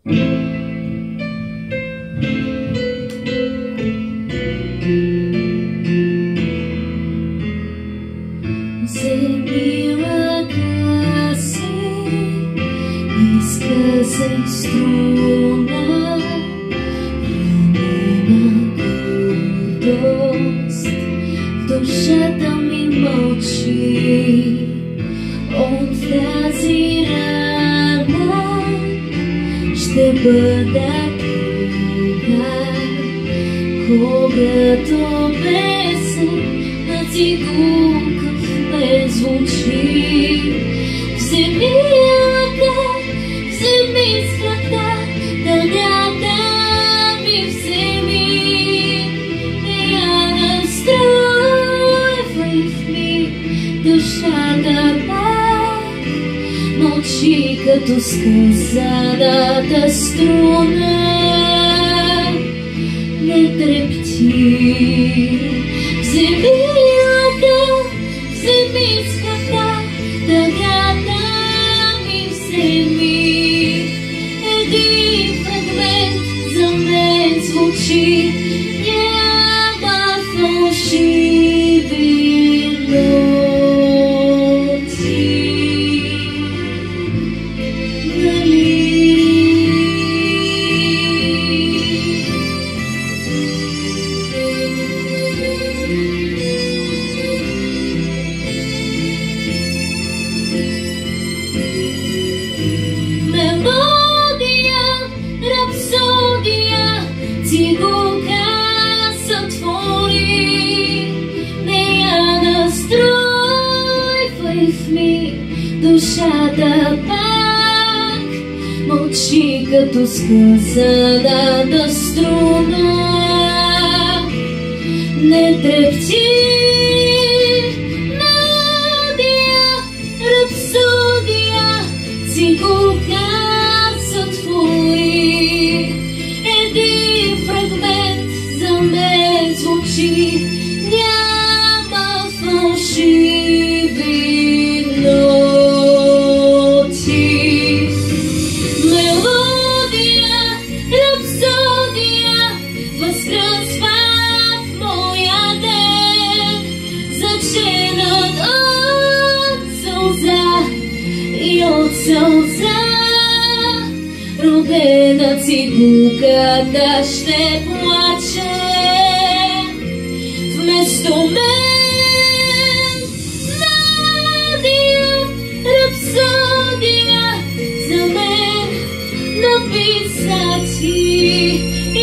Zemila kasih, niska sem struna, nema гордост, душата ми мълчи от тази рана. Ще бъда крига, когато песен на цигулка ме звучи. Вземи ръка, вземи с кръка, дънята ми вземи. Не я настройвай в миг, душата пак мълчи като сказаната струна. Не трепти, вземи ръка, вземи с крака, дъгата ми вземи. Един фрагмент за мен звучи, няма фалшиви ноти. Мелодия, рапсодия, цигулка сътвори. Не я настройвай в миг, душата пак мълчи като сказаната струна. Не трепти, мелодия, рапсодия, цигулка сътвори. Един фрагмент за мен звучи, няма фалшиви ноти. Мелодия, рапсодия, възкръсва в моя ден, заченат от сълза и от сълза. Родена цигулката ще плаче вместо мен. Мелодия, рапсодия, за мен написа ти и